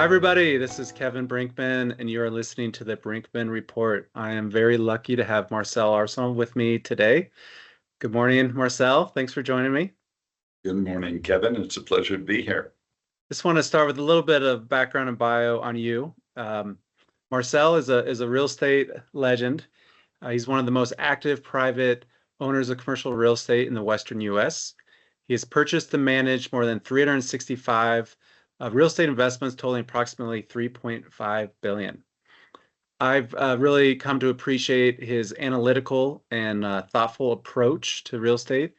Hi, everybody. This is Kevin Brinkman, and you are listening to the Brinkman Report. I am very lucky to have Marcel Arsenault with me today. Good morning, Marcel. Thanks for joining me. Good morning, Kevin. It's a pleasure to be here. Just want to start with a little bit of background and bio on you. Marcel is a real estate legend. He's one of the most active private owners of commercial real estate in the Western U.S. He has purchased and managed more than 365 real estate investments totaling approximately 3.5 billion. I've really come to appreciate his analytical and thoughtful approach to real estate.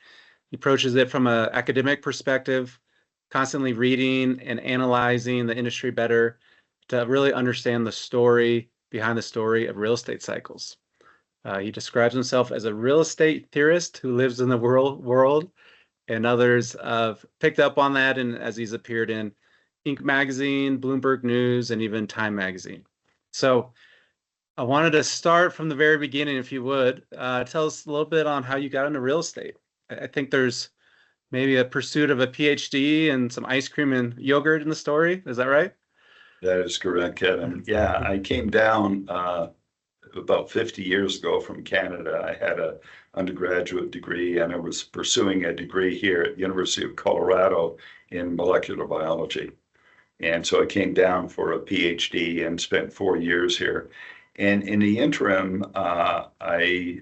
He approaches it from an academic perspective, constantly reading and analyzing the industry better to really understand the story behind the story of real estate cycles. He describes himself as a real estate theorist who lives in the world, and others have picked up on that, and as he's appeared in Inc. magazine, Bloomberg News, and even Time magazine. So I wanted to start from the very beginning, if you would. Tell us a little bit on how you got into real estate. I think there's maybe a pursuit of a PhD and some ice cream and yogurt in the story. Is that right? That is correct, Kevin. Yeah, I came down about 50 years ago from Canada. I had an undergraduate degree, and I was pursuing a degree here at the University of Colorado in molecular biology. And so I came down for a PhD and spent 4 years here. And in the interim, I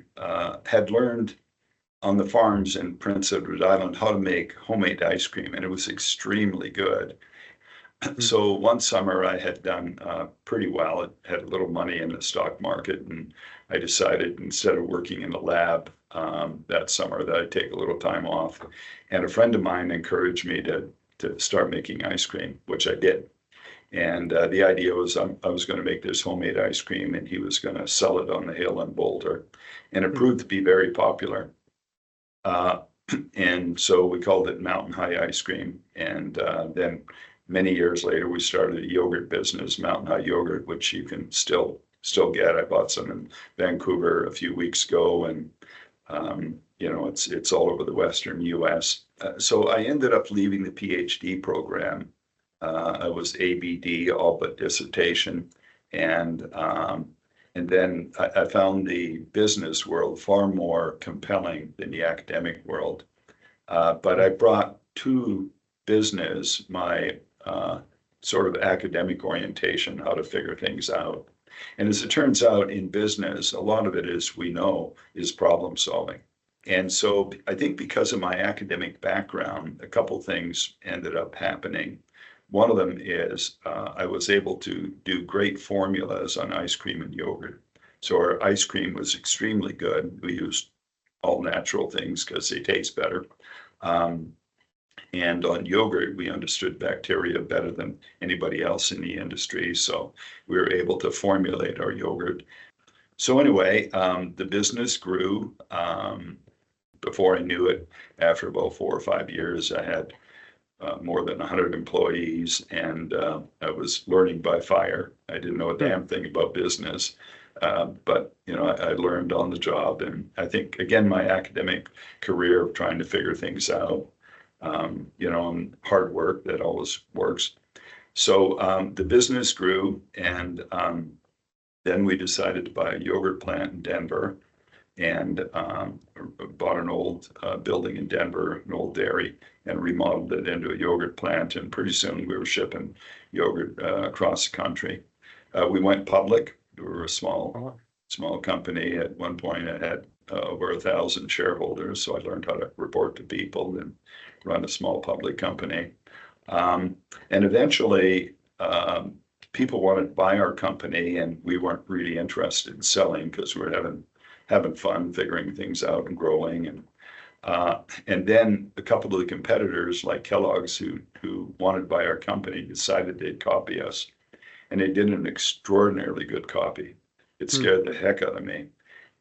had learned on the farms in Prince Edward Island how to make homemade ice cream, and it was extremely good. So one summer I had done pretty well. I had a little money in the stock market, and I decided instead of working in the lab that summer that I'd take a little time off. And a friend of mine encouraged me to start making ice cream, which I did. And the idea was I was going to make this homemade ice cream, and he was going to sell it on the hill in Boulder. And it proved to be very popular. And so we called it Mountain High Ice Cream. And then many years later, we started a yogurt business, Mountain High Yogurt, which you can still get. I bought some in Vancouver a few weeks ago, and it's all over the Western U.S. So I ended up leaving the PhD program. I was ABD, all but dissertation, and then I found the business world far more compelling than the academic world. But I brought to business my sort of academic orientation, how to figure things out. And as it turns out in business, a lot of it, as we know, is problem solving. And so I think because of my academic background, a couple things ended up happening. One of them is I was able to do great formulas on ice cream and yogurt. So our ice cream was extremely good. We used all natural things because they taste better. And on yogurt, we understood bacteria better than anybody else in the industry. So we were able to formulate our yogurt. So anyway, the business grew. Before I knew it, after about 4 or 5 years, I had more than 100 employees, and I was learning by fire. I didn't know a damn thing about business, but I learned on the job. And I think, again, my academic career of trying to figure things out, and hard work, that always works. So the business grew, and then we decided to buy a yogurt plant in Denver, and bought an old building in Denver, an old dairy, and remodeled it into a yogurt plant. And pretty soon we were shipping yogurt across the country. We went public. We were a small company. At one point I had over 1,000 shareholders, so I learned how to report to people and run a small public company. And eventually people wanted to buy our company, and we weren't really interested in selling because we were having fun figuring things out and growing. And then a couple of the competitors, like Kellogg's, who wanted to buy our company, decided they'd copy us. And they did an extraordinarily good copy. It scared the heck out of me.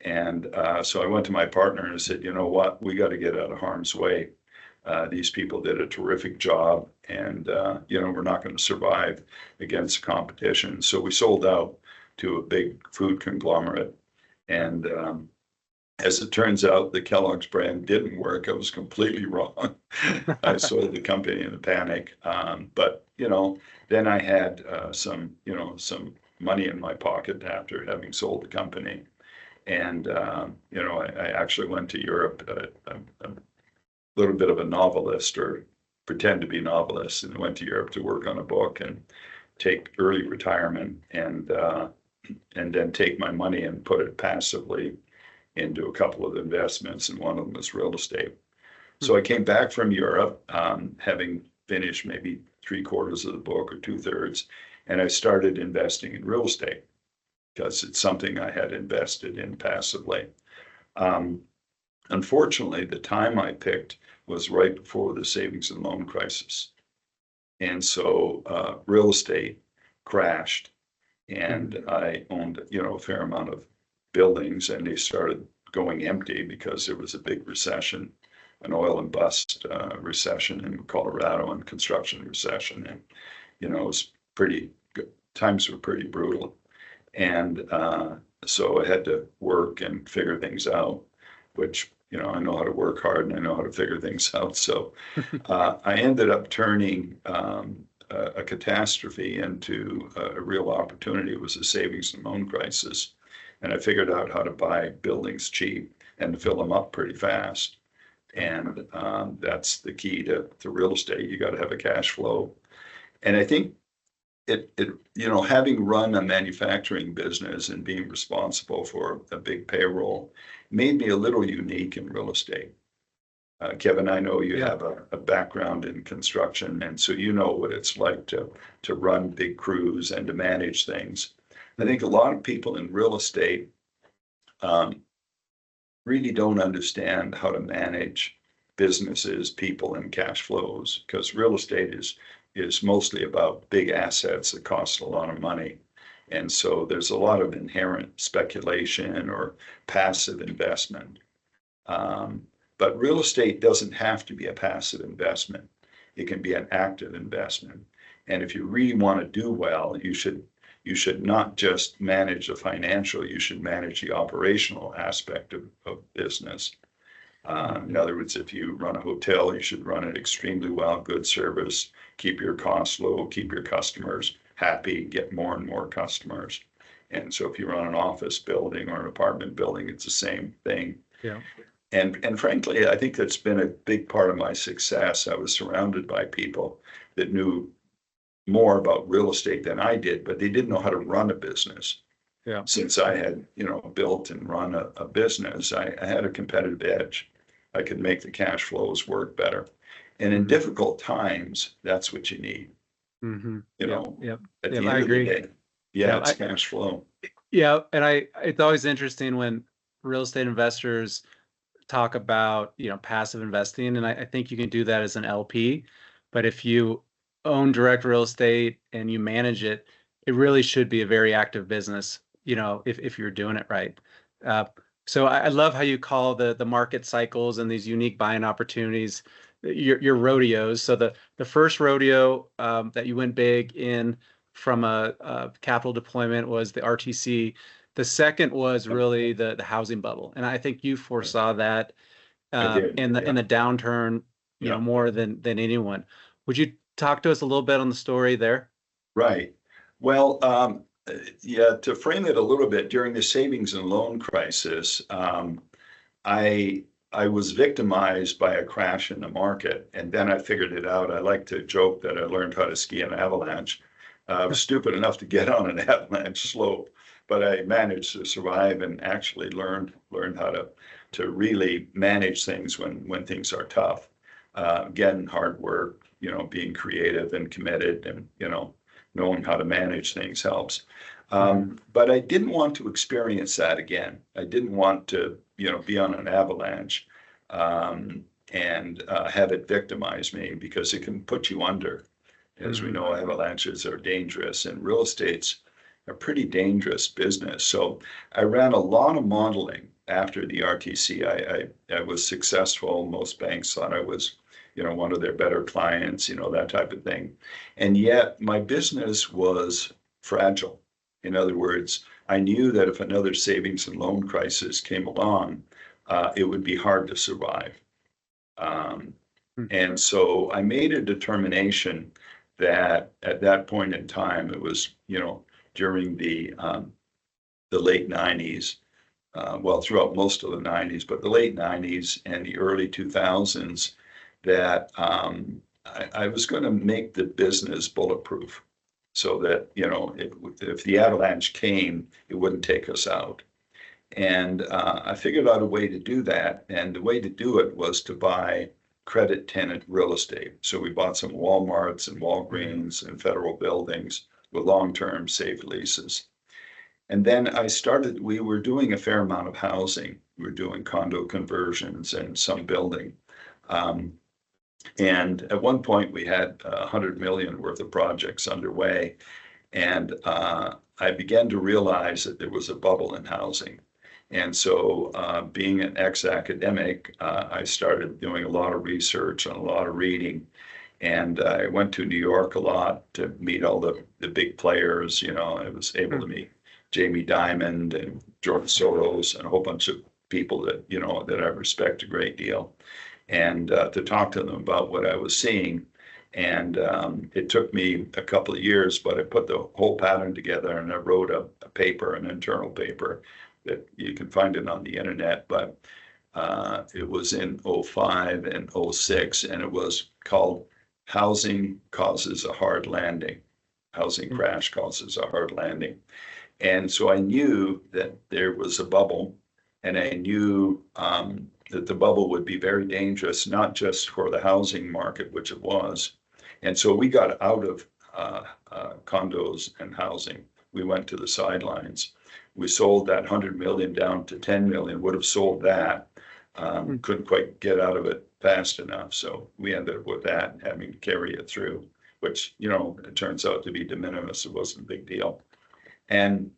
And so I went to my partner and I said, you know what, we got to get out of harm's way. These people did a terrific job, and we're not going to survive against competition. So we sold out to a big food conglomerate. And as it turns out, the Kellogg's brand didn't work. I was completely wrong. I sold the company in a panic. But then I had some money in my pocket after having sold the company. And, I actually went to Europe, a little bit of a novelist, or pretend to be novelist, and went to Europe to work on a book and take early retirement, and then take my money and put it passively into a couple of investments, and one of them was real estate. So I came back from Europe, having finished maybe 3/4 of the book or 2/3, and I started investing in real estate because it's something I had invested in passively. Unfortunately, the time I picked was right before the savings and loan crisis. And so real estate crashed, and I owned, a fair amount of buildings, and they started going empty because there was a big recession, an oil and bust recession in Colorado, and construction recession. And, it was pretty good. Times were pretty brutal. And so I had to work and figure things out, which, I know how to work hard and I know how to figure things out. So I ended up turning a catastrophe into a real opportunity. It was a savings and loan crisis. And I figured out how to buy buildings cheap and to fill them up pretty fast. And that's the key to real estate. You got to have a cash flow. And I think having run a manufacturing business and being responsible for a big payroll made me a little unique in real estate. Kevin, I know you have a background in construction, and so you know what it's like to run big crews and to manage things. I think a lot of people in real estate really don't understand how to manage businesses, people, and cash flows, because real estate is mostly about big assets that cost a lot of money. And so there's a lot of inherent speculation or passive investment. But real estate doesn't have to be a passive investment. It can be an active investment. And if you really want to do well, you should not just manage the financial, you should manage the operational aspect of business. In other words, if you run a hotel, you should run it extremely well, good service, keep your costs low, keep your customers happy, get more and more customers. And so if you run an office building or an apartment building, it's the same thing. Yeah. And frankly, I think that's been a big part of my success. I was surrounded by people that knew more about real estate than I did, but they didn't know how to run a business. Yeah. Since I had, built and run a business, I had a competitive edge. I could make the cash flows work better. And in difficult times, that's what you need. Mm-hmm. At the end I of agree. the day, it's cash flow. Yeah. And it's always interesting when real estate investors talk about, passive investing. And I think you can do that as an LP. But if you own direct real estate and you manage it, it really should be a very active business, if you're doing it right. So I love how you call the market cycles and these unique buying opportunities your rodeos. So the first rodeo that you went big in from a capital deployment was the RTC. The second was really the housing bubble, and I think you foresaw that in the downturn, more than anyone. Would you talk to us a little bit on the story there? Right. Well, to frame it a little bit, during the savings and loan crisis, I was victimized by a crash in the market, and then I figured it out. I like to joke that I learned how to ski an avalanche. I was stupid enough to get on an avalanche slope, but I managed to survive and actually learned how to really manage things when things are tough. Again, hard work, being creative and committed, and knowing how to manage things helps. But I didn't want to experience that again. I didn't want to, be on an avalanche and have it victimize me, because it can put you under. As we know, avalanches are dangerous, and real estate's a pretty dangerous business. So I ran a lot of modeling after the RTC. I was successful. Most banks thought I was, one of their better clients, that type of thing. And yet my business was fragile. In other words, I knew that if another savings and loan crisis came along, it would be hard to survive. And so I made a determination that at that point in time, it was, during the late 90s, well, throughout most of the 90s, but the late 90s and the early 2000s, that I was going to make the business bulletproof so that, if the avalanche came, it wouldn't take us out. And I figured out a way to do that. And the way to do it was to buy credit tenant real estate. So we bought some Walmarts and Walgreens and federal buildings with long-term safe leases. And then we were doing a fair amount of housing. We were doing condo conversions and some building. And at one point we had 100 million worth of projects underway. And I began to realize that there was a bubble in housing. And so being an ex-academic, I started doing a lot of research and a lot of reading. And I went to New York a lot to meet all the big players. I was able to meet Jamie Dimon and George Soros and a whole bunch of people that, that I respect a great deal, and to talk to them about what I was seeing. And it took me a couple of years, but I put the whole pattern together and I wrote a paper, an internal paper that you can find it on the internet, but it was in '05 and '06, and it was called Housing Causes a Hard Landing. Housing Crash Causes a Hard Landing. And so I knew that there was a bubble, and I knew that the bubble would be very dangerous, not just for the housing market, which it was. And so we got out of condos and housing. We went to the sidelines. We sold that 100 million down to 10 million, would have sold that. Couldn't quite get out of it fast enough. So we ended up with that, having to carry it through, which, it turns out to be de minimis. It wasn't a big deal. And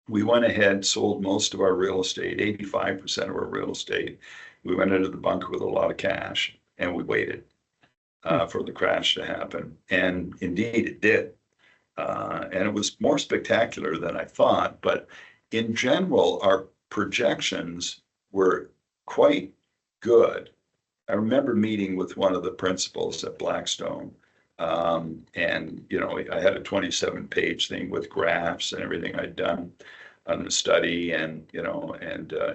we went ahead, sold most of our real estate, 85% of our real estate. We went into the bunker with a lot of cash, and we waited for the crash to happen. And indeed, it did. And it was more spectacular than I thought. But in general, our projections were quite good. I remember meeting with one of the principals at Blackstone. And, I had a 27-page thing with graphs and everything I'd done on the study. And,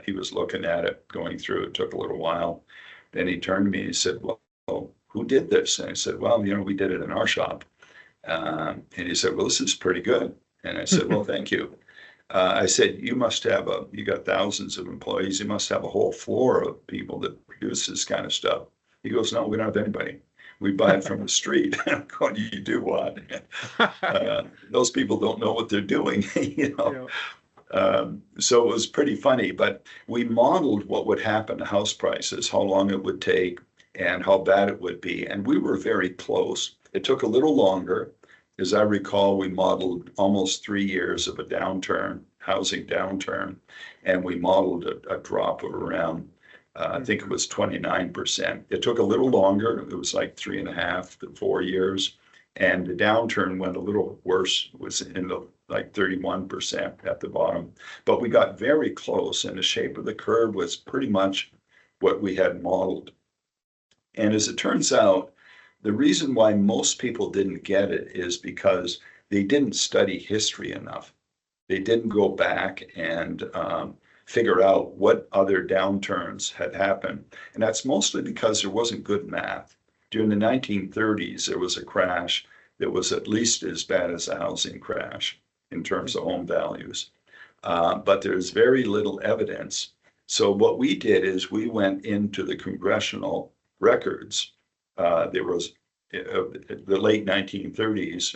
he was looking at it, going through it. Took a little while. Then he turned to me and he said, well, who did this? And I said, well, we did it in our shop. And he said, well, this is pretty good. And I said, well, thank you. I said, you got thousands of employees. You must have a whole floor of people that produce this kind of stuff. He goes, no, we don't have anybody. We buy it from the street. I'm going, you do what? Those people don't know what they're doing, Yeah. So it was pretty funny, but we modeled what would happen to house prices, how long it would take, and how bad it would be. And we were very close. It took a little longer. As I recall, we modeled almost 3 years of a downturn, housing downturn, and we modeled a drop of around, I think it was 29%. It took a little longer. It was like 3.5 to 4 years. And the downturn went a little worse, it was in the like 31% at the bottom. But we got very close, and the shape of the curve was pretty much what we had modeled. And as it turns out, the reason why most people didn't get it is because they didn't study history enough. They didn't go back and figure out what other downturns had happened. And that's mostly because there wasn't good math. During the 1930s, there was a crash that was at least as bad as a housing crash in terms of home values. But there's very little evidence. So what we did is we went into the congressional records. There was the late 1930s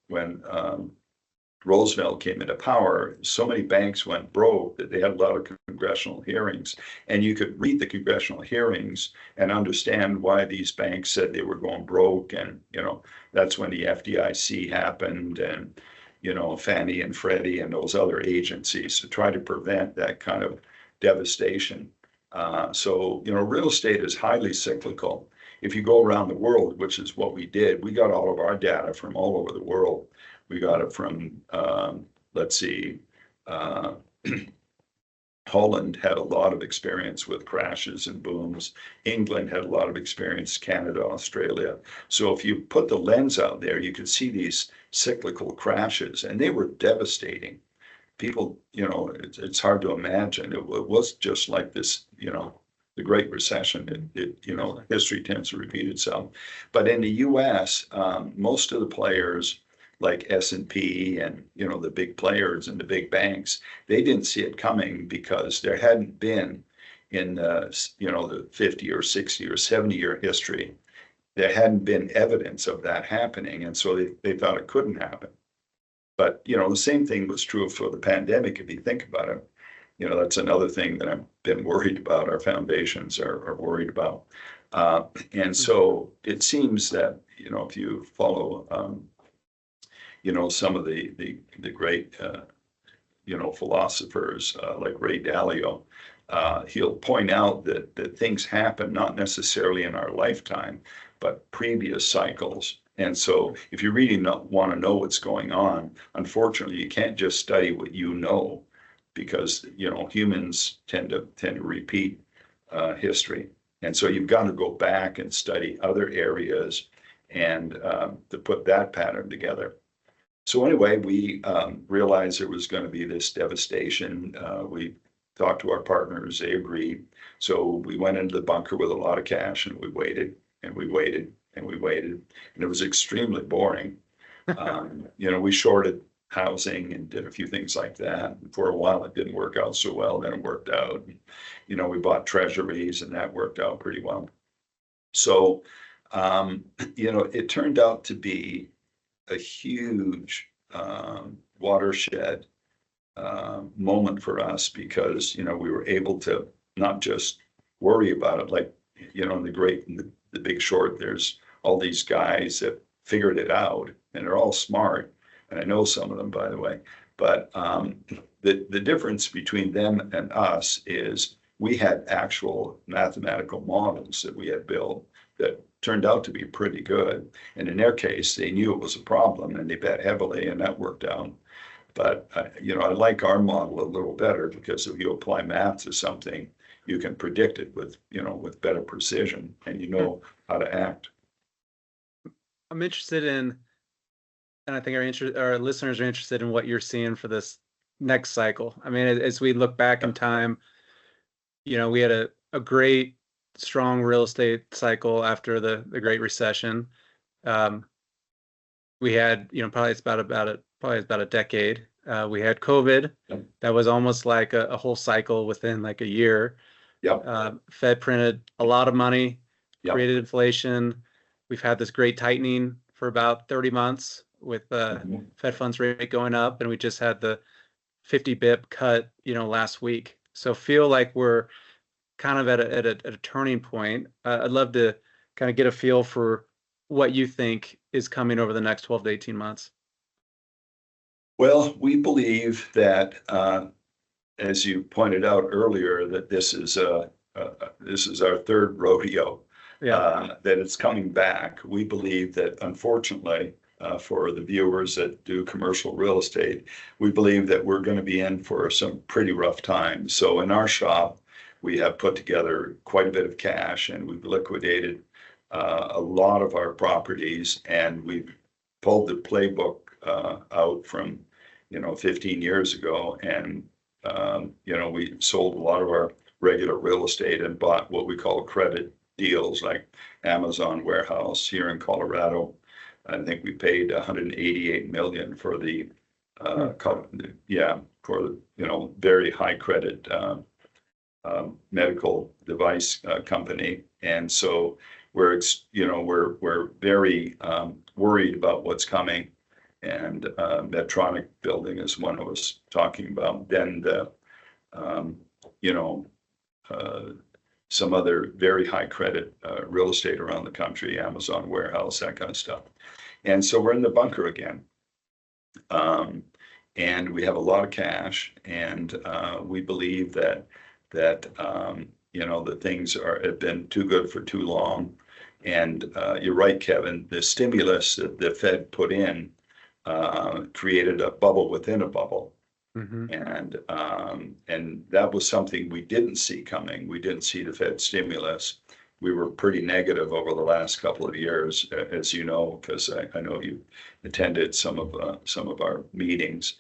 when Roosevelt came into power, so many banks went broke that they had a lot of congressional hearings. And you could read the congressional hearings and understand why these banks said they were going broke. And, that's when the FDIC happened, and, Fannie and Freddie and those other agencies to try to prevent that kind of devastation. So, real estate is highly cyclical. If you go around the world, which is what we did, we got all of our data from all over the world. We got it from, Holland had a lot of experience with crashes and booms. England had a lot of experience, Canada, Australia. So if you put the lens out there, you could see these cyclical crashes, and they were devastating. People, it's hard to imagine. It was just like this, the Great Recession. History tends to repeat itself. But in the U.S., most of the players like S&P and, the big players and the big banks, they didn't see it coming because there hadn't been in, the 50 or 60 or 70-year history, there hadn't been evidence of that happening. And so they thought it couldn't happen. But, the same thing was true for the pandemic, if you think about it. That's another thing that I've been worried about, our foundations are worried about. And so it seems that, if you follow, some of the great, philosophers like Ray Dalio, he'll point out that things happen not necessarily in our lifetime, but previous cycles. And so if you really want to know what's going on, unfortunately, you can't just study what you know, because, humans tend to repeat history. And so you've got to go back and study other areas and to put that pattern together. So anyway, we realized there was going to be this devastation. We talked to our partners, they agreed. So we went into the bunker with a lot of cash, and we waited and we waited and we waited, and it was extremely boring. We shorted housing and did a few things like that. For a while, it didn't work out so well. Then it worked out. We bought treasuries, and that worked out pretty well. So, it turned out to be a huge watershed moment for us, because, we were able to not just worry about it, like, in the Big Short, there's all these guys that figured it out, and they're all smart. And I know some of them, by the way. But the difference between them and us is we had actual mathematical models that we had built that turned out to be pretty good. And in their case, they knew it was a problem, and they bet heavily, and that worked out. But, I like our model a little better, because if you apply math to something, you can predict it with better precision, and you know how to act. I'm interested in, and I think our listeners are interested in what you're seeing for this next cycle. I mean, as we look back in time, we had a great, strong real estate cycle after the Great Recession. We had, probably it's about a decade. We had COVID. Yep. That was almost like a whole cycle within like a year. Yep. Fed printed a lot of money, Yep. created inflation. We've had this great tightening for about 30 months with Fed funds rate going up, and we just had the 50 bip cut, last week. So feel like we're kind of at a turning point. I'd love to kind of get a feel for what you think is coming over the next 12 to 18 months. Well, we believe that, as you pointed out earlier, that this is our third rodeo. Yeah. That it's coming back. We believe that, unfortunately, for the viewers that do commercial real estate, we believe that we're going to be in for some pretty rough times. So in our shop, we have put together quite a bit of cash, and we've liquidated a lot of our properties, and we've pulled the playbook out from 15 years ago, and we sold a lot of our regular real estate and bought what we call credit deals, like Amazon warehouse here in Colorado. I think we paid 188 million for the very high credit medical device company. And so we're very worried about what's coming. And Medtronic building is one I was talking about. Then some other very high credit real estate around the country, Amazon warehouse, that kind of stuff. And so we're in the bunker again. And we have a lot of cash, and we believe that the things have been too good for too long. And you're right, Kevin, the stimulus that the Fed put in created a bubble within a bubble. Hmm. And that was something we didn't see coming. We didn't see the Fed stimulus. We were pretty negative over the last couple of years, as you know, because I know you attended some of our meetings.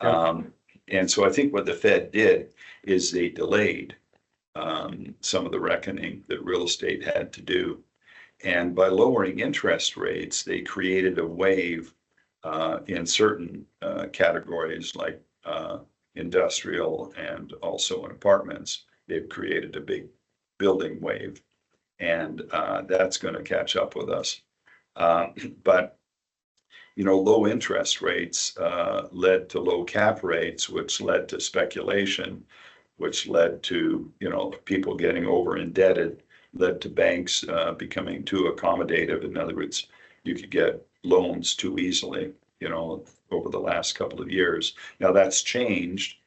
Yep. And so I think what the Fed did is they delayed some of the reckoning that real estate had to do. And by lowering interest rates, they created a wave in certain categories like industrial and also in apartments. They've created a big building wave, and that's going to catch up with us. But low interest rates led to low cap rates, which led to speculation, which led to people getting over indebted, led to banks becoming too accommodative. In other words, you could get loans too easily, over the last couple of years. Now that's changed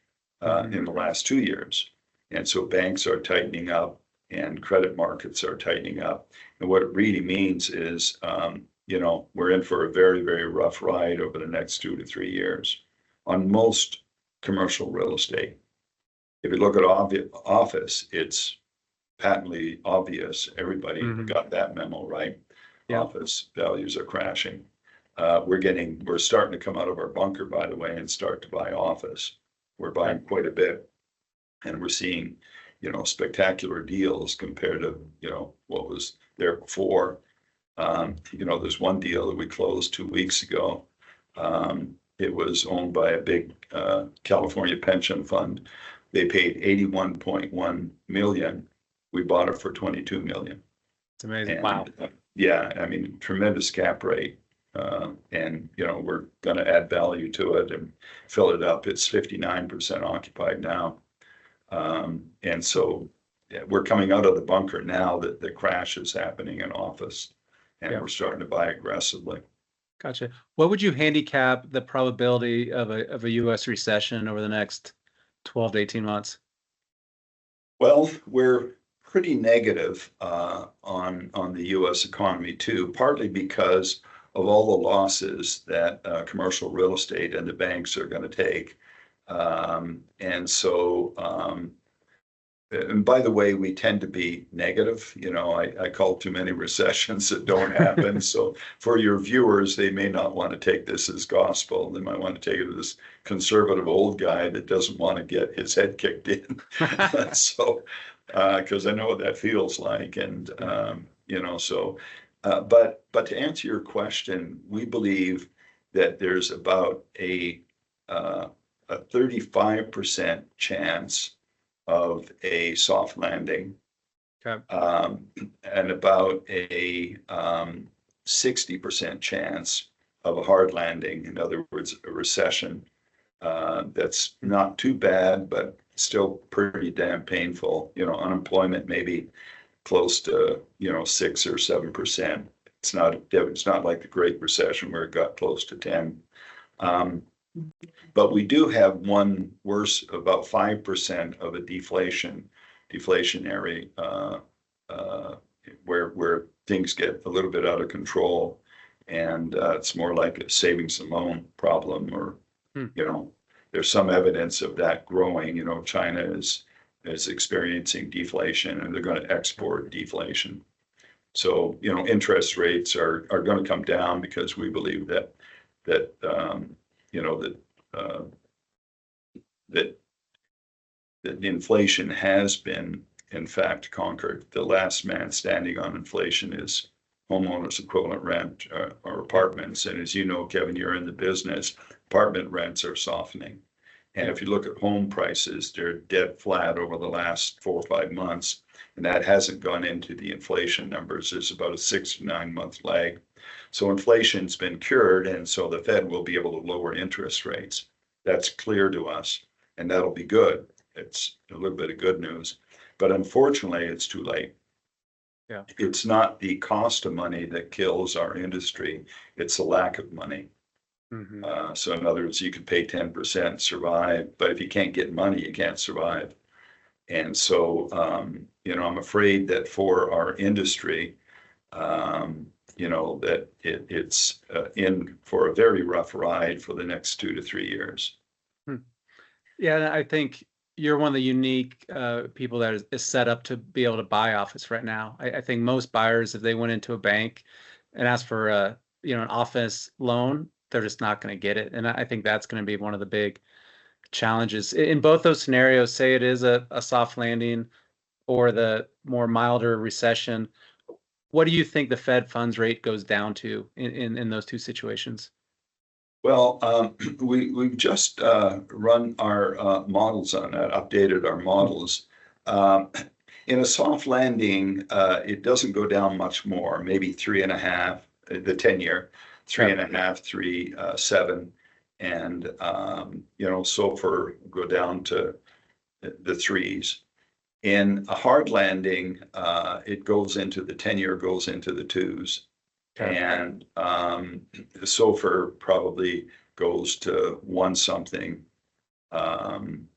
in the last 2 years. And so banks are tightening up and credit markets are tightening up. And what it really means is, we're in for a very, very rough ride over the next 2 to 3 years on most commercial real estate. If you look at office, it's patently obvious. Everybody got that memo, right? Yeah. Office values are crashing. We're starting to come out of our bunker, by the way, and start to buy office. We're buying quite a bit, and we're seeing, spectacular deals compared to, what was there before. There's one deal that we closed 2 weeks ago. It was owned by a big California pension fund. They paid 81.1 million. We bought it for 22 million. It's amazing. And, Wow. Yeah, I mean, tremendous cap rate. And we're going to add value to it and fill it up. It's 59% occupied now. And so we're coming out of the bunker now that the crash is happening in office, and we're starting to buy aggressively. Gotcha. What would you handicap the probability of a U.S. recession over the next 12 to 18 months? Well, we're pretty negative on the U.S. economy too, partly because of all the losses that commercial real estate and the banks are going to take. And by the way, we tend to be negative. I call too many recessions that don't happen. So for your viewers, they may not want to take this as gospel. They might want to take it as conservative old guy that doesn't want to get his head kicked in. So, because I know what that feels like. And, but to answer your question, we believe that there's about a 35% chance of a soft landing, Okay. and about a 60% chance of a hard landing. In other words, a recession that's not too bad, but still pretty damn painful. Unemployment maybe close to 6 or 7%. It's not like the Great Recession where it got close to 10. But we do have one worse, about 5% of a deflationary, where things get a little bit out of control, and it's more like a savings and loan problem, or there's some evidence of that growing. China is experiencing deflation, and they're going to export deflation. So interest rates are going to come down because we believe that inflation has been, in fact, conquered. The last man standing on inflation is homeowners equivalent rent or apartments. And as you know, Kevin, you're in the business, apartment rents are softening. And if you look at home prices, they're dead flat over the last 4 or 5 months. And that hasn't gone into the inflation numbers. There's about a 6 to 9 month lag. So inflation's been cured, and so the Fed will be able to lower interest rates. That's clear to us, and that'll be good. It's a little bit of good news, but unfortunately, it's too late. Yeah. It's not the cost of money that kills our industry, it's the lack of money. So in other words, you could pay 10%, survive, but if you can't get money, you can't survive. And so, I'm afraid that for our industry, that it's in for a very rough ride for the next 2 to 3 years. Yeah, I think you're one of the unique people that is set up to be able to buy office right now. I think most buyers, if they went into a bank and asked for a, an office loan, they're just not going to get it. And I think that's going to be one of the big challenges in both those scenarios. Say it is a soft landing or the more milder recession. What do you think the Fed funds rate goes down to in those two situations? Well, we've just run our models on that, updated our models. Um, in a soft landing, it doesn't go down much more, maybe 3.5, the 10-year, three Yeah. and a half, 3.7, and SOFR go down to the threes. In a hard landing, it goes into the 10-year goes into the twos, Okay. and the SOFR probably goes to one something. And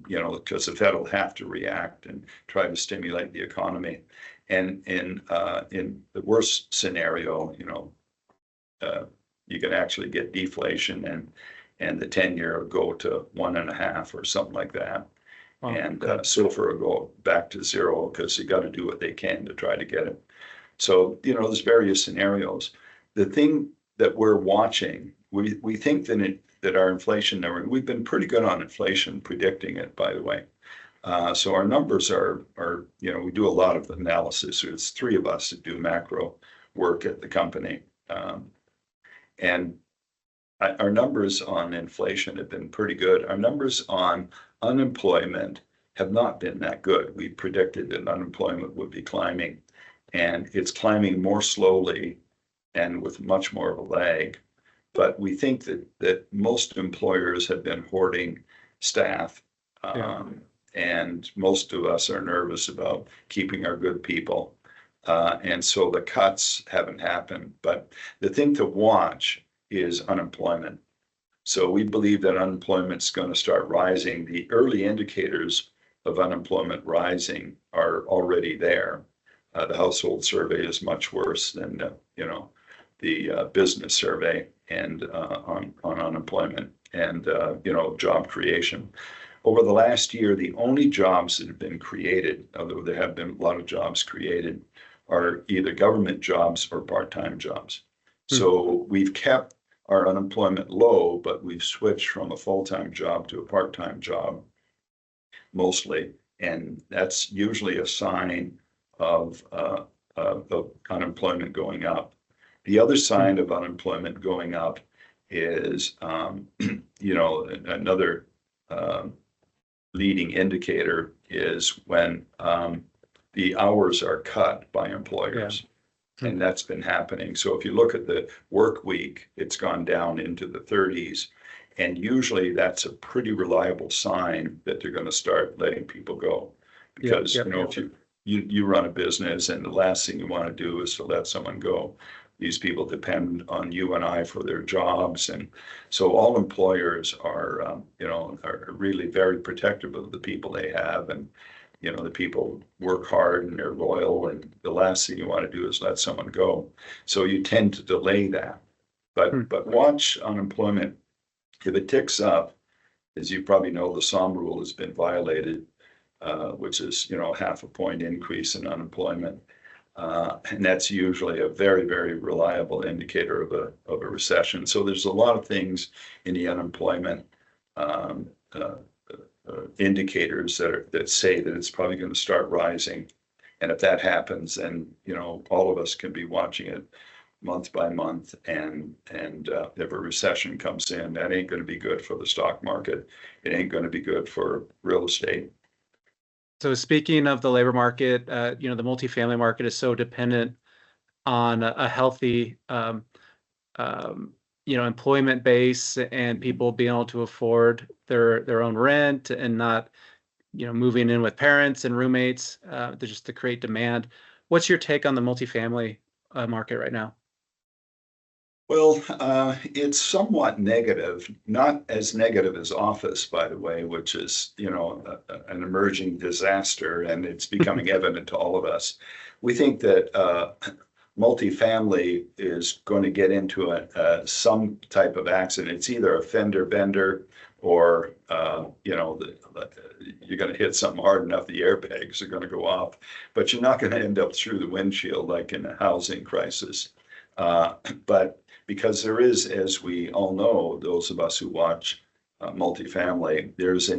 because the Fed will have to react and try to stimulate the economy. And in the worst scenario, you can actually get deflation, and the 10-year will go to 1.5 or something like that. Well, And good. SOFR will go back to zero because they got to do what they can to try to get it. So, there's various scenarios. The thing that we're watching, we think that our inflation number, we've been pretty good on inflation, predicting it, by the way. So our numbers are, we do a lot of analysis. There's three of us that do macro work at the company. And our numbers on inflation have been pretty good. Our numbers on unemployment have not been that good. We predicted that unemployment would be climbing, and it's climbing more slowly and with much more of a lag. But we think that most employers have been hoarding staff, Yeah. and most of us are nervous about keeping our good people. And so the cuts haven't happened. But the thing to watch is unemployment. So we believe that unemployment's going to start rising. The early indicators of unemployment rising are already there. The household survey is much worse than the business survey and on unemployment and job creation. Over the last year, the only jobs that have been created, although there have been a lot of jobs created, are either government jobs or part-time jobs. Hmm. So we've kept our unemployment low, but we've switched from a full-time job to a part-time job mostly, and that's usually a sign of unemployment going up. The other sign of unemployment going up is, another leading indicator is when the hours are cut by employers. Yeah. And that's been happening. So if you look at the work week, it's gone down into the 30s. And usually that's a pretty reliable sign that they're going to start letting people go. Because, if you run a business and the last thing you want to do is to let someone go. These people depend on you and I for their jobs. And so all employers are really very protective of the people they have. And, the people work hard and they're loyal. And the last thing you want to do is let someone go. So you tend to delay that. But watch unemployment. If it ticks up, as you probably know, the SOM rule has been violated, which is, 0.5 point increase in unemployment. And that's usually a very, very reliable indicator of a recession. So there's a lot of things in the unemployment indicators that say that it's probably going to start rising. And if that happens, then, all of us can be watching it month by month. And if a recession comes in, that ain't going to be good for the stock market. It ain't going to be good for real estate. So speaking of the labor market, the multifamily market is so dependent on a healthy, employment base and people being able to afford their own rent and not, moving in with parents and roommates, just to create demand. What's your take on the multifamily market right now? Well, it's somewhat negative, not as negative as office, by the way, which is, an emerging disaster, and it's becoming evident to all of us. We think that multifamily is going to get into some type of accident. It's either a fender bender or you're going to hit something hard enough, the airbags are going to go off, but you're not going to end up through the windshield like in a housing crisis. But because there is, as we all know, those of us who watch multifamily, there's a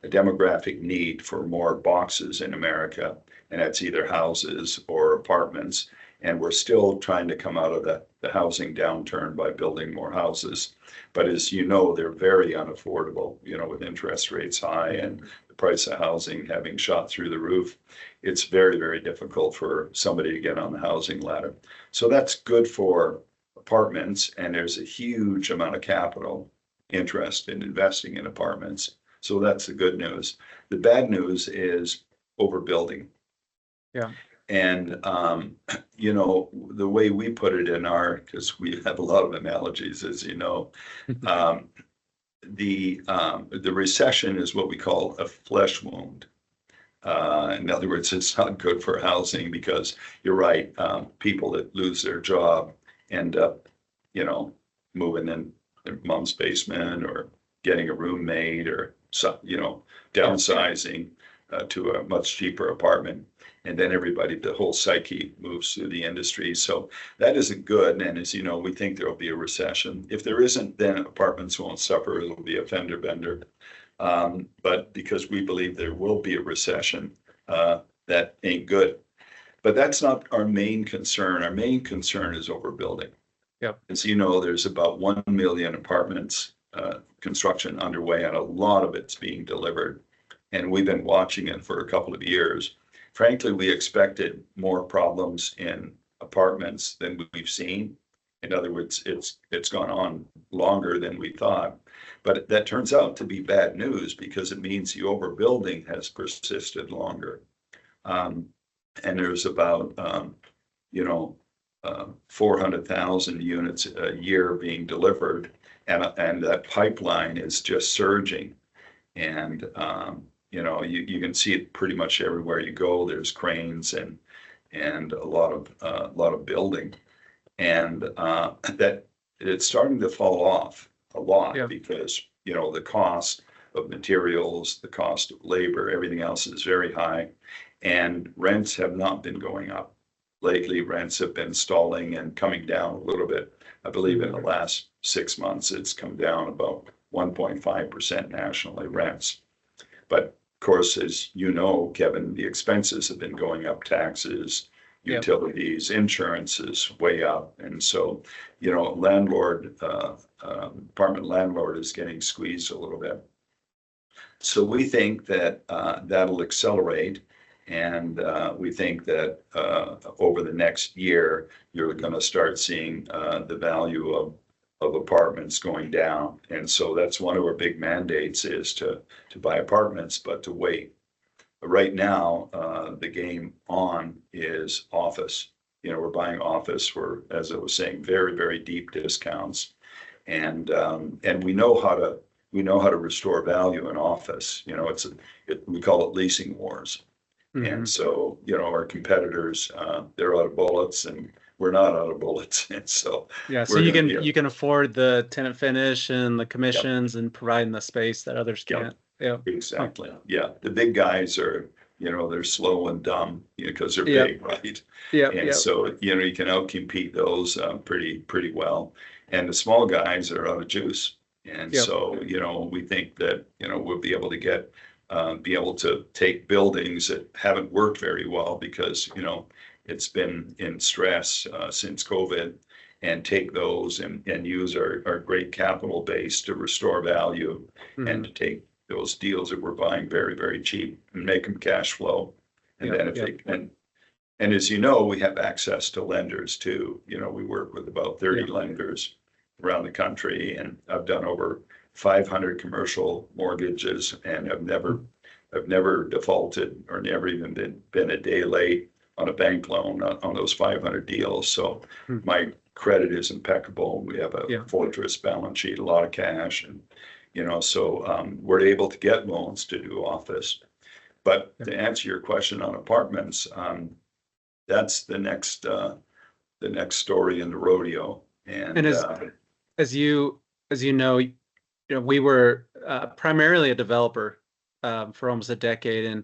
demographic need for more boxes in America, and that's either houses or apartments. And we're still trying to come out of the housing downturn by building more houses. But as you know, they're very unaffordable, with interest rates high and the price of housing having shot through the roof. It's very, very difficult for somebody to get on the housing ladder. So that's good for apartments, and there's a huge amount of capital interest in investing in apartments. So that's the good news. The bad news is overbuilding. Yeah. And, the way we put it because we have a lot of analogies, as you know, the recession is what we call a flesh wound. In other words, it's not good for housing because you're right. People that lose their job end up, moving in their mom's basement or getting a roommate or, downsizing to a much cheaper apartment. And then the whole psyche moves through the industry. So that isn't good. And as you know, we think there will be a recession. If there isn't, then apartments won't suffer. It'll be a fender bender. But because we believe there will be a recession, that ain't good. But that's not our main concern. Our main concern is overbuilding. Yep. As you know, there's about 1 million apartments construction underway, and a lot of it's being delivered. And we've been watching it for a couple of years. Frankly, we expected more problems in apartments than we've seen. In other words, it's gone on longer than we thought. But that turns out to be bad news because it means the overbuilding has persisted longer. And there's about 400,000 units a year being delivered, and that pipeline is just surging. And you can see it pretty much everywhere you go. There's cranes and a lot of building, and that it's starting to fall off a lot. Yeah. Because the cost of materials, the cost of labor, everything else is very high, and rents have not been going up. Lately, rents have been stalling and coming down a little bit. I believe in the last 6 months, it's come down about 1.5% nationally, rents. But of course, as you know, Kevin, the expenses have been going up, taxes, utilities, insurance is way up. And so, apartment landlord is getting squeezed a little bit. So we think that that'll accelerate. And we think that over the next year, you're going to start seeing the value of apartments going down. And so that's one of our big mandates is to buy apartments, but to wait. Right now, the game on is office. We're buying office for, as I was saying, very, very deep discounts. And we know how to restore value in office. We call it leasing wars. Mm-hmm. And so, our competitors, they're out of bullets and we're not out of bullets. And so, so you can afford the tenant finish and the commissions and providing the space that others can't. Yeah, exactly. Yeah. The big guys are, they're slow and dumb because they're big, right? Yeah. And so, you can outcompete those pretty well. And the small guys are out of juice. And so, we think that, we'll be able to be able to take buildings that haven't worked very well because, it's been in stress since COVID, and take those and use our great capital base to restore value, and to take those deals that we're buying very, very cheap and make them cash flow. And then and as you know, we have access to lenders too. We work with about 30 lenders around the country, and I've done over 500 commercial mortgages, and I've never defaulted or never even been a day late on a bank loan on those 500 deals. So my credit is impeccable. We have a fortress balance sheet, a lot of cash, and so we're able to get loans to do office. But to answer your question on apartments, that's the next the next story in the rodeo. And as you we were primarily a developer for almost a decade, and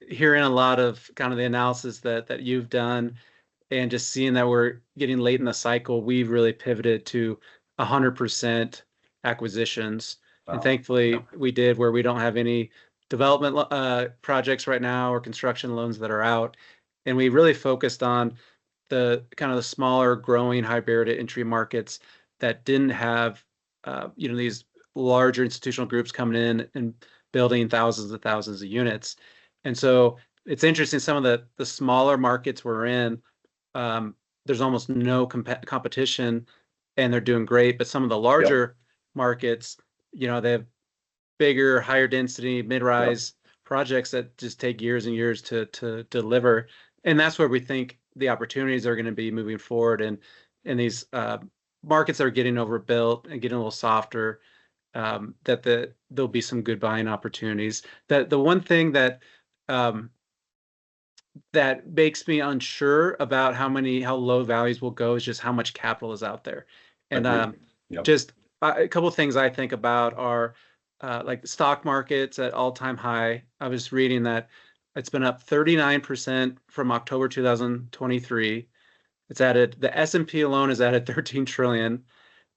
hearing a lot of kind of the analysis that you've done, and just seeing that we're getting late in the cycle, we've really pivoted to 100% acquisitions. And wow. thankfully, we did, where we don't have any development projects right now or construction loans that are out. And we really focused on the kind of the smaller, growing, high barrier to entry markets that didn't have, these larger institutional groups coming in and building thousands and thousands of units. And so it's interesting, some of the smaller markets we're in, there's almost no competition, and they're doing great. But some of the Yep, larger markets, they have bigger, higher density, yep, mid-rise projects that just take years and years to deliver. And that's where we think the opportunities are going to be moving forward. And in these markets that are getting overbuilt and getting a little softer, there'll be some good buying opportunities. That the one thing um, that makes me unsure about how low values will go is just how much capital is out there. And agreed. Yep, just a couple of things I think about are like the stock market's at all-time high. I was reading that it's been up 39% from October 2023. The S&P alone is added 13 trillion.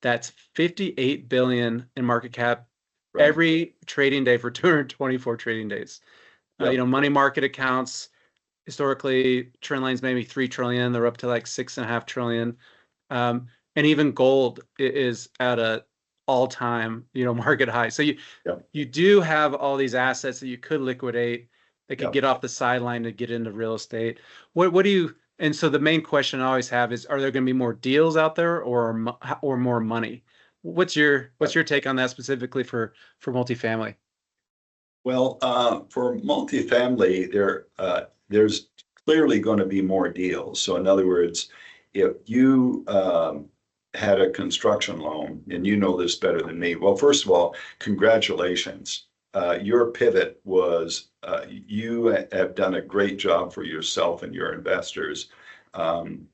That's 58 billion in market cap right. every trading day for 224 trading days. Yep, Money market accounts, historically trend lines maybe 3 trillion, they're up to like 6.5 trillion. And even gold is at a all-time market high. So yep. you do have all these assets that you could liquidate, that could Yep. get off the sideline to get into real estate. What do you And so the main question I always have is, are there going to be more deals out there, or more money? What's your take on that, specifically for multifamily? Well, for multifamily, there's clearly going to be more deals. So in other words, if you had a construction loan, and you know this better than me, well, first of all, congratulations. Your pivot was, you have done a great job for yourself and your investors, um,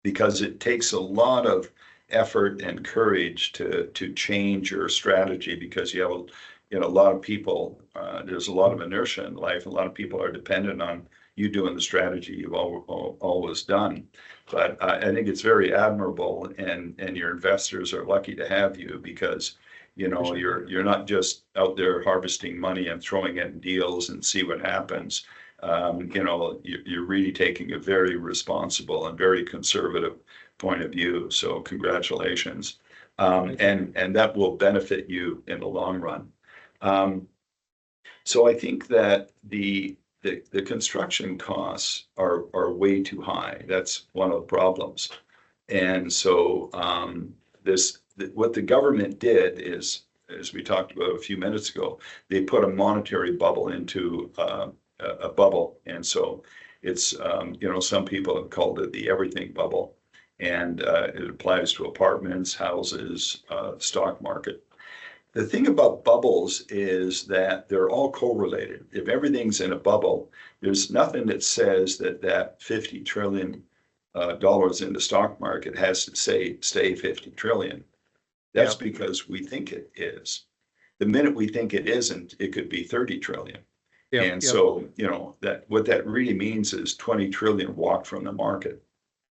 because it takes a lot of effort and courage to change your strategy, because you have a lot of people, there's a lot of inertia in life. A lot of people are dependent on you doing the strategy you've always done. But I think it's very admirable, and your investors are lucky to have you, because Appreciate that. you're not just out there harvesting money and throwing it in deals and see what happens. You're really taking a very responsible and very conservative point of view. So congratulations. Thank you. And that will benefit you in the long run. Um, so I think that the construction costs are way too high. That's one of the problems. And so what the government did is, as we talked about a few minutes ago, they put a monetary bubble into a bubble. And so it's, some people have called it the everything bubble. And it applies to apartments, houses, stock market. The thing about bubbles is that they're all correlated. If everything's in a bubble, there's nothing that says that 50 trillion dollars in the stock market has to stay 50 trillion. That's Yep. because we think it is. The minute we think it isn't, it could be 30 trillion. Yep. And Yep. so, that what that really means is 20 trillion walked from the market.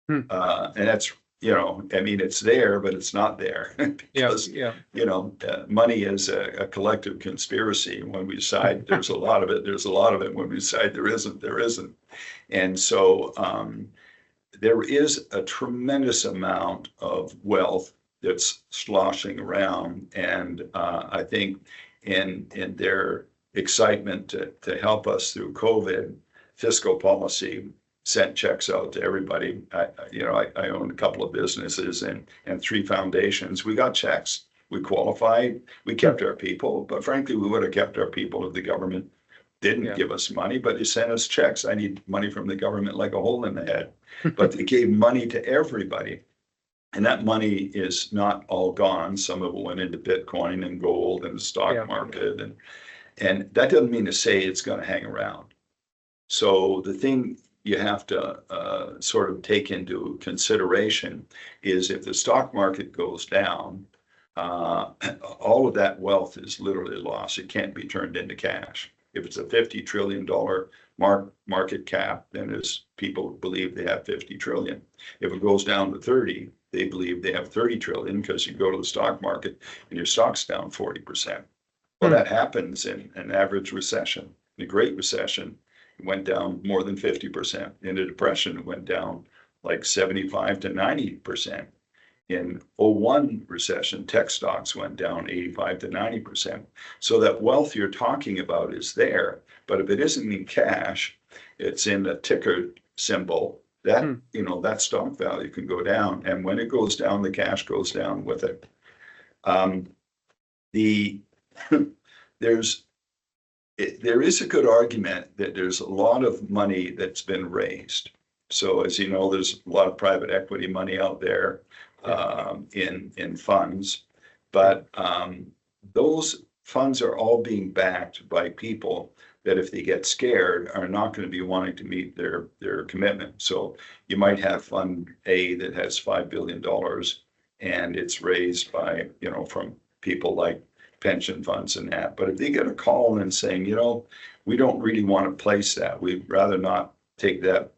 Hmm. And that's, I mean, it's there, but it's not there Yep. because, Yep. money is a collective conspiracy. When we decide there's a lot of it, there's a lot of it. When we decide there isn't, there isn't. And so there is a tremendous amount of wealth that's sloshing around. And I think in their excitement to help us through COVID, fiscal policy sent checks out to everybody. I own a couple of businesses and 3 foundations. We got checks. We qualified. We Hmm. kept our people, but frankly, we would have kept our people if the government didn't Yeah. give us money, but they sent us checks. I need money from the government like a hole in the head. But they gave money to everybody. And that money is not all gone. Some of it went into Bitcoin and gold and the stock Yeah. market. And that doesn't mean to say it's going to hang around. So the thing you have to sort of take into consideration is if the stock market goes down, all of that wealth is literally lost. It can't be turned into cash. If it's a $50 trillion market cap, then as people believe they have 50 trillion. If it goes down to 30, they believe they have 30 trillion because you go to the stock market and your stock's down 40%. Well, that happens in an average recession. In a Great Recession, it went down more than 50%. In a depression, it went down like 75 to 90%. In '01 recession, tech stocks went down 85 to 90%. So that wealth you're talking about is there, but if it isn't in cash, it's in a ticker symbol, that, that stock value can go down. And when it goes down, the cash goes down with it. The there's there is a good argument that there's a lot of money that's been raised. So as you know, there's a lot of private equity money out there in funds, but those funds are all being backed by people that if they get scared are not going to be wanting to meet their commitment. So you might have Fund A that has $5 billion and it's raised by, from people like pension funds and that. But if they get a call and saying, we don't really want to place that, we'd rather not take that,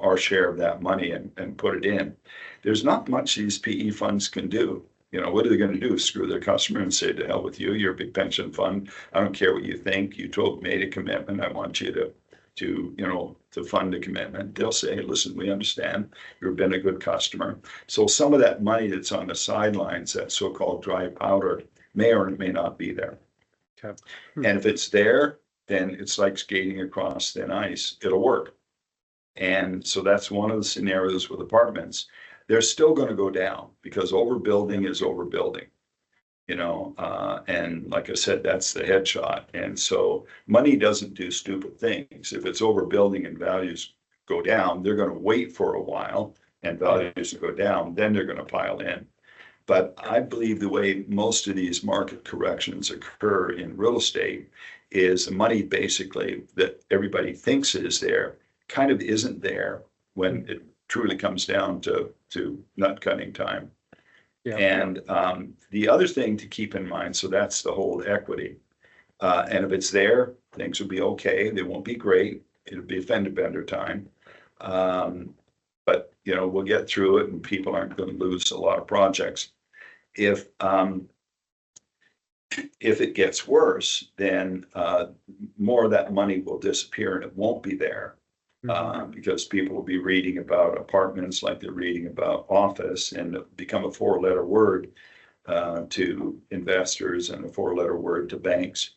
our share of that money and put it in. There's not much these PE funds can do. What are they going to do? Screw their customer and say, to hell with you, you're a big pension fund. I don't care what you think. You made a commitment. I want you to fund the commitment. They'll say, hey, listen, we understand. You've been a good customer. So some of that money that's on the sidelines, that so-called dry powder, may or may not be there. Okay. And if it's there, then it's like skating across thin ice. It'll work. And so that's one of the scenarios with apartments. They're still going to go down because overbuilding is overbuilding, and like I said, that's the headshot. And so money doesn't do stupid things. If it's overbuilding and values go down, they're going to wait for a while and values go down, then they're going to pile in. But I believe the way most of these market corrections occur in real estate is the money basically that everybody thinks is there kind of isn't there when it truly comes down to nut cutting time. Yeah. And the other thing to keep in mind, so that's the whole equity. And if it's there, things will be okay. They won't be great. It'll be a fender bender time. But, we'll get through it and people aren't going to lose a lot of projects. If it gets worse, then more of that money will disappear and it won't be there. Because people will be reading about apartments like they're reading about office, and become a 4-letter word to investors and a 4-letter word to banks.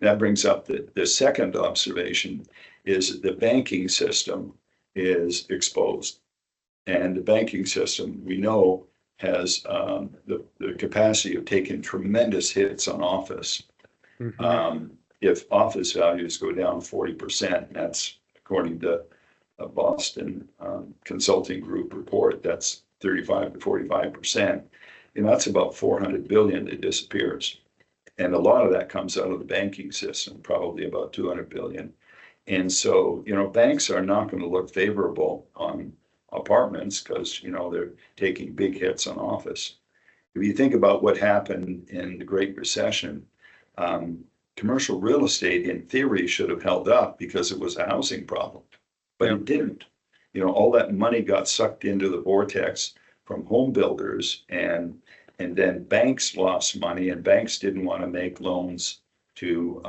And that brings up the second observation is the banking system is exposed. And the banking system, we know, has the capacity of taking tremendous hits on office. If office values go down 40%, that's according to a Boston Consulting Group report, that's 35 to 45%. That's about 400 billion that disappears. And a lot of that comes out of the banking system, probably about 200 billion. And so, banks are not going to look favorable on apartments because, they're taking big hits on office. If you think about what happened in the Great Recession, commercial real estate, in theory, should have held up because it was a housing problem, but it didn't. All that money got sucked into the vortex from home builders, and then banks lost money, and banks didn't want to make loans to,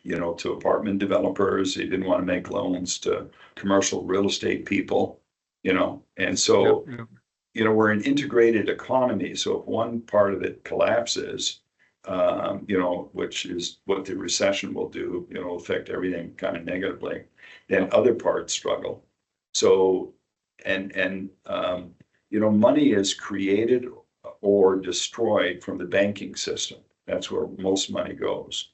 to apartment developers. They didn't want to make loans to commercial real estate people, and so, we're an integrated economy. So if one part of it collapses, which is what the recession will do, affect everything kind of negatively, then other parts struggle. So, money is created or destroyed from the banking system. That's where most money goes.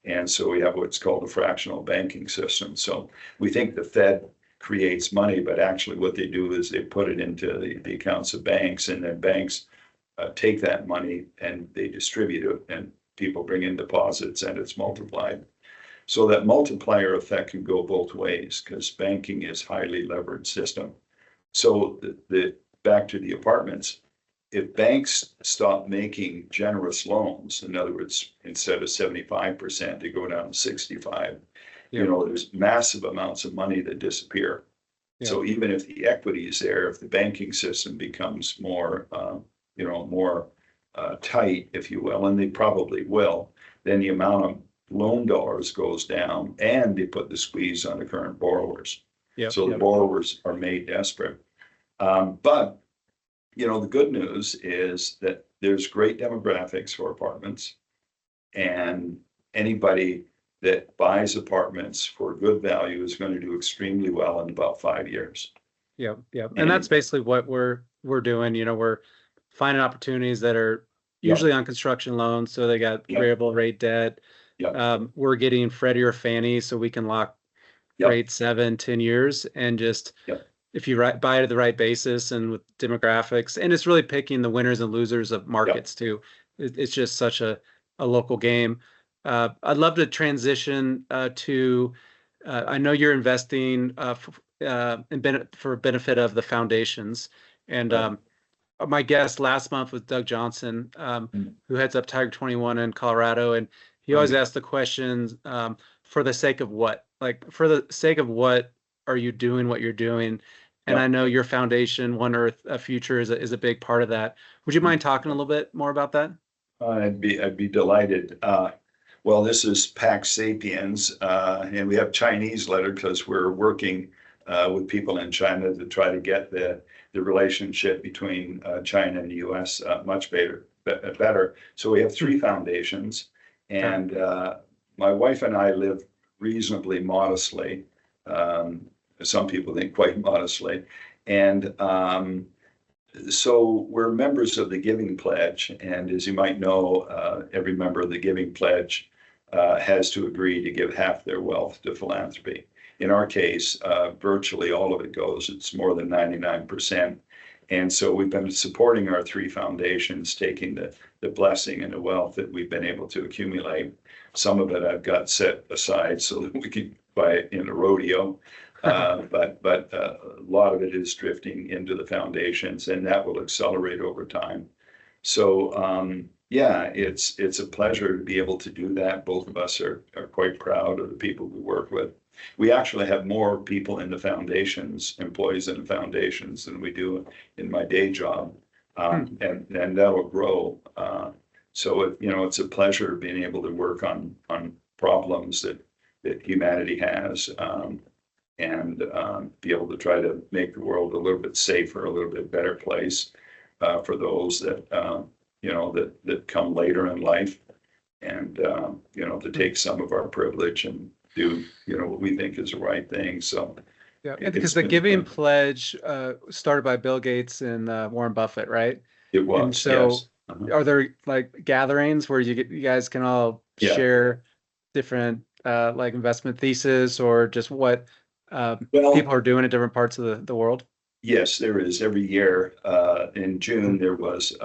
And so we have what's called a fractional banking system. So we think the Fed creates money, but actually what they do is they put it into the accounts of banks, and then banks take that money and they distribute it, and people bring in deposits and it's multiplied. So that multiplier effect can go both ways because banking is highly leveraged system. So the back to the apartments, if banks stop making generous loans, in other words, instead of 75%, they go down to 65, Yeah. there's massive amounts of money that disappear. Yeah. So even if the equity is there, if the banking system becomes more, more tight, if you will, and they probably will, then the amount of loan dollars goes down and they put the squeeze on the current borrowers. Yeah. So the borrowers are made desperate. But the good news is that there's great demographics for apartments, and anybody that buys apartments for good value is going to do extremely well in about 5 years. Yeah. Yeah. And that's basically what we're doing. We're finding opportunities that are usually on construction loans, so they got variable rate debt. We're getting Freddie or Fannie, so we can lock rate 7-10 years, and just if you buy it at the right basis and with demographics, and it's really picking the winners and losers of markets too. It's just such a local game. I'd love to transition to. I know you're investing for benefit of the foundations, and my guest last month was Doug Johnson, who heads up Tiger 21 in Colorado, and he always asks the questions, for the sake of what? Like, for the sake of what are you doing what you're doing? And I know your foundation, One Earth Future, is a big part of that. Would you mind talking a little bit more about that? I'd be delighted. Well, this is Pax Sapiens, and we have Chinese letter because we're working with people in China to try to get the relationship between China and the U.S. Much better. So we have 3 foundations, and my wife and I live reasonably modestly. Some people think quite modestly, and so we're members of the Giving Pledge, and as you might know, every member of the Giving Pledge has to agree to give half their wealth to philanthropy. In our case, virtually all of it goes. It's more than 99%. And so we've been supporting our 3 foundations, taking the blessing and the wealth that we've been able to accumulate. Some of it I've got set aside so that we can buy it in a rodeo. But a lot of it is drifting into the foundations, and that will accelerate over time. So it's a pleasure to be able to do that. Both of us are quite proud of the people we work with. We actually have more people in the foundations, employees in the foundations, than we do in my day job, and that will grow. So it's a pleasure being able to work on problems that humanity has. And be able to try to make the world a little bit safer, a little bit better place for those that that come later in life, and to take some of our privilege and do what we think is the right thing. So because the Giving Pledge started by Bill Gates and Warren Buffett, right? It was. And so, yes. Are there like gatherings where you guys can all share different like investment thesis, or just what people are doing in different parts of the world? Yes, there is. Every year in June, there was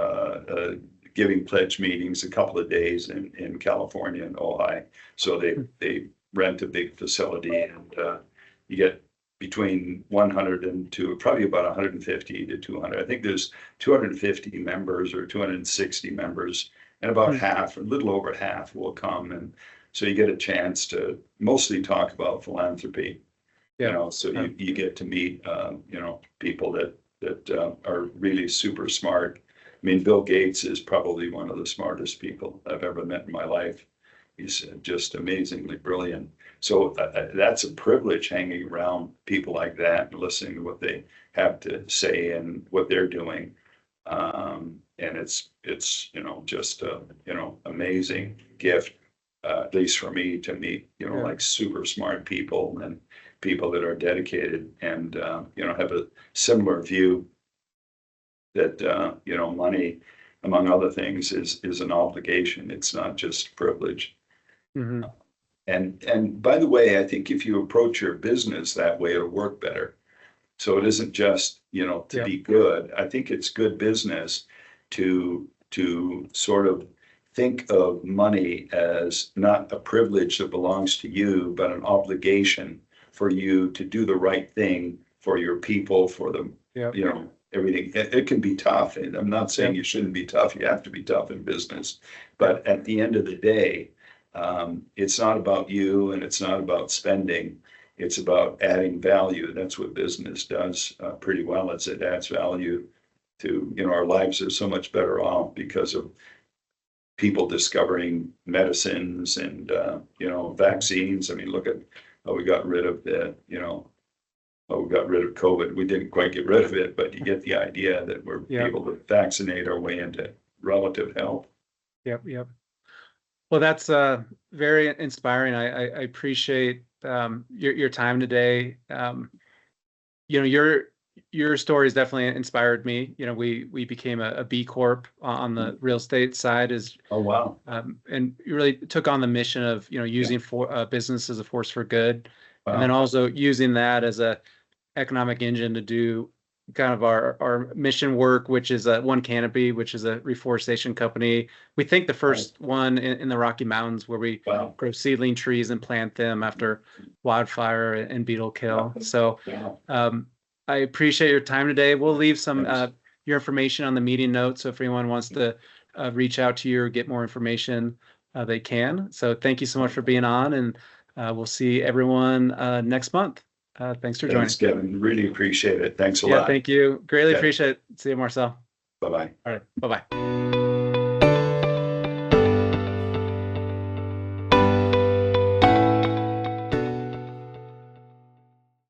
Giving Pledge meetings, a couple of days in California and Ojai. So they rent a big facility, and you get between 100 and probably about 150 to 200. I think there's 250 members or 260 members, and about half, a little over half, will come. And so you get a chance to mostly talk about philanthropy. So you get to meet people that are really super smart. I mean, Bill Gates is probably one of the smartest people I've ever met in my life. He's just amazingly brilliant. So that's a privilege, hanging around people like that and listening to what they have to say and what they're doing. And it's just amazing gift, at least for me, to meet like super smart people and people that are dedicated and have a similar view that money, among other things, is an obligation. It's not just privilege. Mm-hmm. And by the way, I think if you approach your business that way, it'll work better. So it isn't just to be good. I think it's good business to sort of think of money as not a privilege that belongs to you, but an obligation for you to do the right thing for your people, for the, Yep. you know, everything. It can be tough. And I'm not saying Yep. you shouldn't be tough. You have to be tough in business. But at the end of the day, it's not about you and it's not about spending. It's about adding value. That's what business does pretty well, is it adds value to, you know, our lives are so much better off because of people discovering medicines and, you know, vaccines. I mean, look at how we got rid of the, you know, how we got rid of COVID. We didn't quite get rid of it, but you get the idea that we're Yep. able to vaccinate our way into relative health. Yep. Yep. Well, that's very inspiring. I appreciate your time today. You know, your story has definitely inspired me. You know, we became a B Corp on the real estate side, is Oh, wow. and you really took on the mission of, you know, using business as a force for good, and then Wow. also using that as a economic engine to do kind of our mission work, which is One Canopy, which is a reforestation company. We think the first one in the Rocky Mountains, where we Wow. grow seedling trees and plant them after wildfire and beetle kill. So Yeah. I appreciate your time today. We'll leave some Thanks. your information on the meeting notes, so if anyone wants to reach out to you or get more information, they can. So thank you so much for being on, and we'll see everyone next month. Thanks for joining. Thanks, Kevin. Really appreciate it. Thanks a Yeah, lot. thank you. Greatly Okay. appreciate it. See you, Marcel. Bye-bye. All right. Bye-bye.